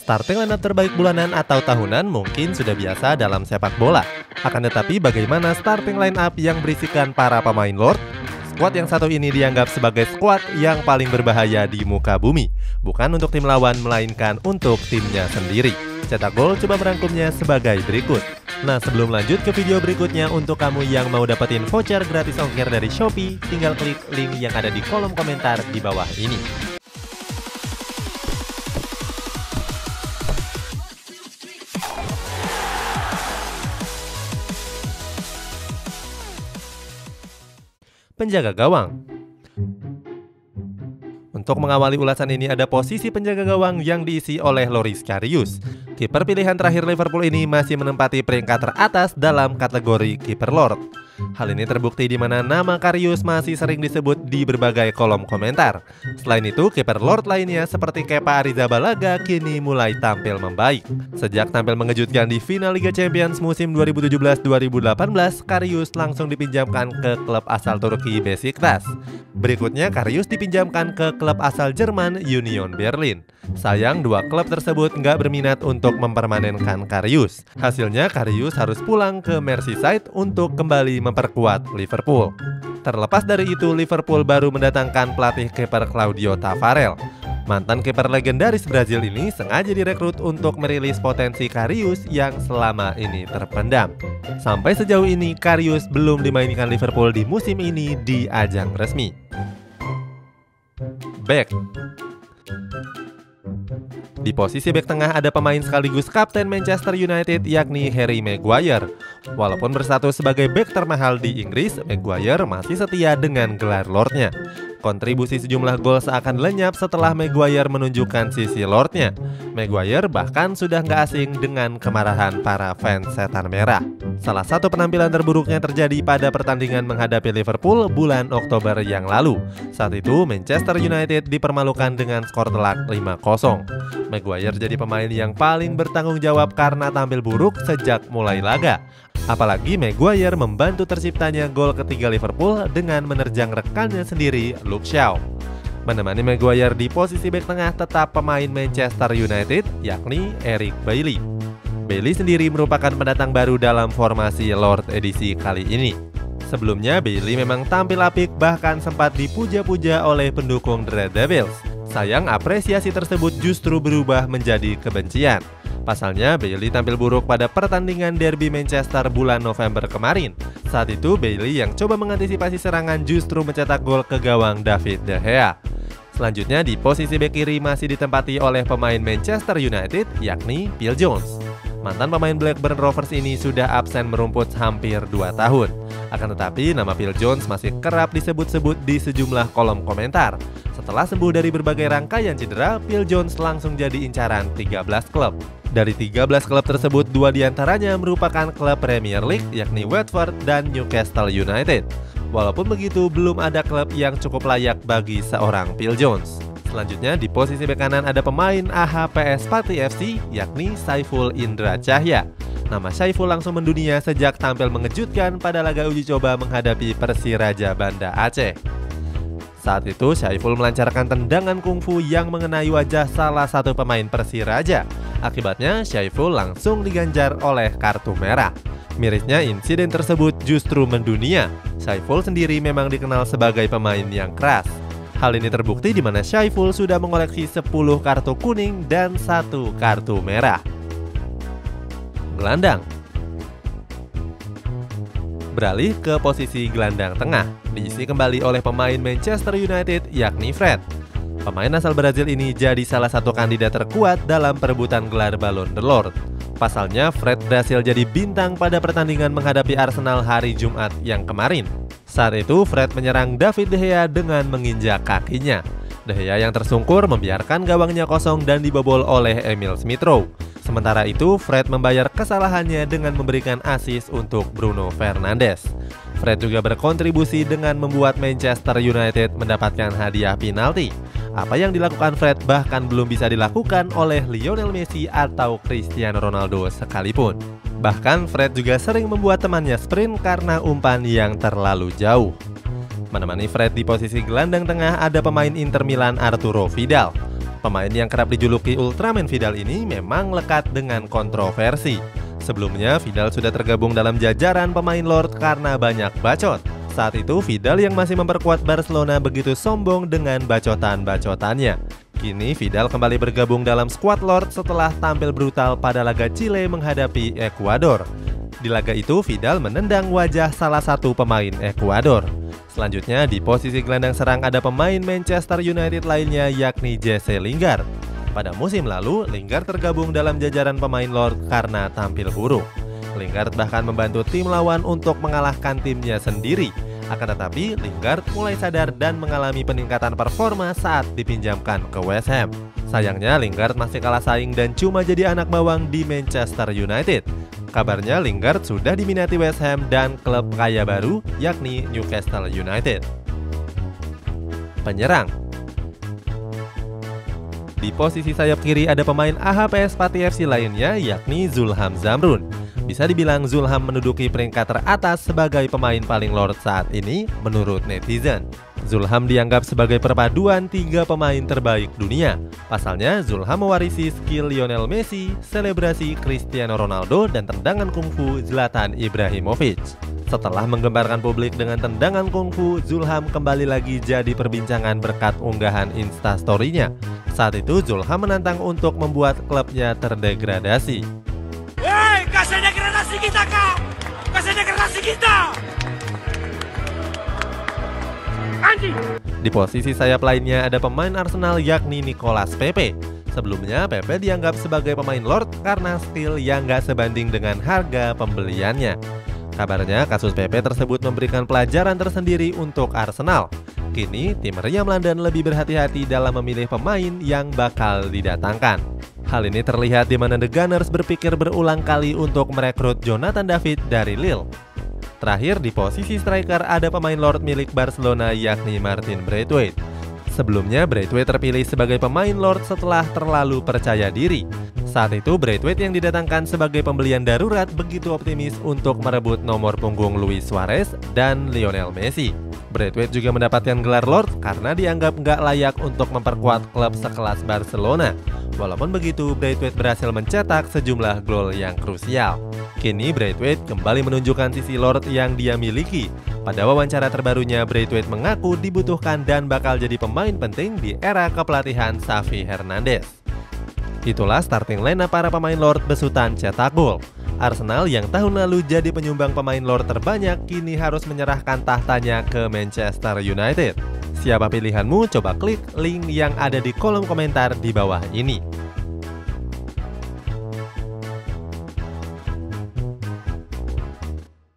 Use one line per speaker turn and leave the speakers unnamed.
Starting lineup terbaik bulanan atau tahunan mungkin sudah biasa dalam sepak bola. Akan tetapi bagaimana starting lineup yang berisikan para pemain Lord? Skuad yang satu ini dianggap sebagai skuad yang paling berbahaya di muka bumi. Bukan untuk tim lawan, melainkan untuk timnya sendiri. Cetak Gol coba merangkumnya sebagai berikut. Nah, sebelum lanjut ke video berikutnya, untuk kamu yang mau dapetin voucher gratis ongkir dari Shopee, tinggal klik link yang ada di kolom komentar di bawah ini. Penjaga gawang. Untuk mengawali ulasan ini ada posisi penjaga gawang yang diisi oleh Loris Karius. Kiper pilihan terakhir Liverpool ini masih menempati peringkat teratas dalam kategori kiper Lord. Hal ini terbukti di mana nama Karius masih sering disebut di berbagai kolom komentar. Selain itu, kiper Lord lainnya seperti Kepa Arrizabalaga kini mulai tampil membaik. Sejak tampil mengejutkan di final Liga Champions musim 2017-2018, Karius langsung dipinjamkan ke klub asal Turki Besiktas. Berikutnya, Karius dipinjamkan ke klub asal Jerman Union Berlin. Sayang, dua klub tersebut nggak berminat untuk mempermanenkan Karius. Hasilnya, Karius harus pulang ke Merseyside untuk kembali memperkuat Liverpool. Terlepas dari itu, Liverpool baru mendatangkan pelatih kiper Claudio Taffarel. Mantan kiper legendaris Brazil ini sengaja direkrut untuk merilis potensi Karius yang selama ini terpendam. Sampai sejauh ini, Karius belum dimainkan Liverpool di musim ini di ajang resmi. Back. Di posisi bek tengah ada pemain sekaligus kapten Manchester United yakni Harry Maguire. Walaupun berstatus sebagai bek termahal di Inggris, Maguire masih setia dengan gelar Lordnya. Kontribusi sejumlah gol seakan lenyap setelah Maguire menunjukkan sisi Lordnya. Maguire bahkan sudah nggak asing dengan kemarahan para fans setan merah. Salah satu penampilan terburuknya terjadi pada pertandingan menghadapi Liverpool bulan Oktober yang lalu. Saat itu Manchester United dipermalukan dengan skor telak 5-0. Maguire jadi pemain yang paling bertanggung jawab karena tampil buruk sejak mulai laga. Apalagi Maguire membantu terciptanya gol ketiga Liverpool dengan menerjang rekannya sendiri, Luke Shaw. Menemani Maguire di posisi bek tengah tetap pemain Manchester United, yakni Eric Bailly. Bailly sendiri merupakan pendatang baru dalam formasi Lord edisi kali ini. Sebelumnya Bailly memang tampil apik, bahkan sempat dipuja-puja oleh pendukung The Red Devils. Sayang, apresiasi tersebut justru berubah menjadi kebencian. Pasalnya, Bailly tampil buruk pada pertandingan derby Manchester bulan November kemarin. Saat itu, Bailly yang coba mengantisipasi serangan justru mencetak gol ke gawang David De Gea. Selanjutnya, di posisi bek kiri masih ditempati oleh pemain Manchester United, yakni Phil Jones. Mantan pemain Blackburn Rovers ini sudah absen merumput hampir 2 tahun. Akan tetapi, nama Phil Jones masih kerap disebut-sebut di sejumlah kolom komentar. Setelah sembuh dari berbagai rangkaian cedera, Phil Jones langsung jadi incaran 13 klub. Dari 13 klub tersebut, 2 diantaranya merupakan klub Premier League, yakni Watford dan Newcastle United. Walaupun begitu, belum ada klub yang cukup layak bagi seorang Phil Jones. Selanjutnya, di posisi bek kanan ada pemain AHPS Pati FC, yakni Saiful Indra Cahya. Nama Saiful langsung mendunia sejak tampil mengejutkan pada laga uji coba menghadapi Persiraja Banda Aceh. Saat itu, Saiful melancarkan tendangan kungfu yang mengenai wajah salah satu pemain Persiraja. Akibatnya, Saiful langsung diganjar oleh kartu merah. Mirisnya, insiden tersebut justru mendunia. Saiful sendiri memang dikenal sebagai pemain yang keras. Hal ini terbukti di mana Saiful sudah mengoleksi 10 kartu kuning dan 1 kartu merah. Gelandang. Beralih ke posisi gelandang tengah, diisi kembali oleh pemain Manchester United yakni Fred. Pemain asal Brazil ini jadi salah satu kandidat terkuat dalam perebutan gelar Ballon d'Or. Pasalnya, Fred berhasil jadi bintang pada pertandingan menghadapi Arsenal hari Jumat yang kemarin. Saat itu, Fred menyerang David De Gea dengan menginjak kakinya. De Gea yang tersungkur membiarkan gawangnya kosong dan dibobol oleh Emil Smith Rowe. Sementara itu, Fred membayar kesalahannya dengan memberikan assist untuk Bruno Fernandes. Fred juga berkontribusi dengan membuat Manchester United mendapatkan hadiah penalti. Apa yang dilakukan Fred bahkan belum bisa dilakukan oleh Lionel Messi atau Cristiano Ronaldo sekalipun. Bahkan Fred juga sering membuat temannya sprint karena umpan yang terlalu jauh. Menemani Fred di posisi gelandang tengah ada pemain Inter Milan Arturo Vidal. Pemain yang kerap dijuluki Ultraman Vidal ini memang lekat dengan kontroversi. Sebelumnya, Vidal sudah tergabung dalam jajaran pemain Lord karena banyak bacot. Saat itu, Vidal yang masih memperkuat Barcelona begitu sombong dengan bacotan-bacotannya. Kini, Vidal kembali bergabung dalam skuad Lord setelah tampil brutal pada laga Chile menghadapi Ekuador. Di laga itu, Vidal menendang wajah salah satu pemain Ekuador. Selanjutnya, di posisi gelandang serang ada pemain Manchester United lainnya yakni Jesse Lingard. Pada musim lalu, Lingard tergabung dalam jajaran pemain Lord karena tampil buruk. Lingard bahkan membantu tim lawan untuk mengalahkan timnya sendiri. Akan tetapi, Lingard mulai sadar dan mengalami peningkatan performa saat dipinjamkan ke West Ham. Sayangnya, Lingard masih kalah saing dan cuma jadi anak bawang di Manchester United. Kabarnya Lingard sudah diminati West Ham dan klub kaya baru yakni Newcastle United. Penyerang. Di posisi sayap kiri ada pemain AHPS Pati FC lainnya yakni Zulham Zamrun. Bisa dibilang Zulham menduduki peringkat teratas sebagai pemain paling Lord saat ini menurut netizen. Zulham dianggap sebagai perpaduan 3 pemain terbaik dunia. Pasalnya, Zulham mewarisi skill Lionel Messi, selebrasi Cristiano Ronaldo, dan tendangan kungfu Zlatan Ibrahimovic. Setelah menggemparkan publik dengan tendangan kungfu, Zulham kembali lagi jadi perbincangan berkat unggahan Instastory-nya. Saat itu, Zulham menantang untuk membuat klubnya terdegradasi.
Hei, kasih degradasi kita, kau! Kasih degradasi kita!
Di posisi sayap lainnya ada pemain Arsenal yakni Nicolas Pepe. Sebelumnya Pepe dianggap sebagai pemain Lord karena skill yang gak sebanding dengan harga pembeliannya. Kabarnya kasus Pepe tersebut memberikan pelajaran tersendiri untuk Arsenal. Kini tim Riam London lebih berhati-hati dalam memilih pemain yang bakal didatangkan. Hal ini terlihat di mana The Gunners berpikir berulang kali untuk merekrut Jonathan David dari Lille. Terakhir, di posisi striker ada pemain Lord milik Barcelona yakni Martin Braithwaite. Sebelumnya, Braithwaite terpilih sebagai pemain Lord setelah terlalu percaya diri. Saat itu, Braithwaite yang didatangkan sebagai pembelian darurat begitu optimis untuk merebut nomor punggung Luis Suarez dan Lionel Messi. Braithwaite juga mendapatkan gelar Lord karena dianggap nggak layak untuk memperkuat klub sekelas Barcelona. Walaupun begitu, Braithwaite berhasil mencetak sejumlah gol yang krusial. Kini Braithwaite kembali menunjukkan sisi Lord yang dia miliki. Pada wawancara terbarunya, Braithwaite mengaku dibutuhkan dan bakal jadi pemain penting di era kepelatihan Xavi Hernandez. Itulah starting lineup para pemain Lord besutan cetak gol. Arsenal yang tahun lalu jadi penyumbang pemain Lord terbanyak kini harus menyerahkan tahtanya ke Manchester United. Siapa pilihanmu? Coba klik link yang ada di kolom komentar di bawah ini.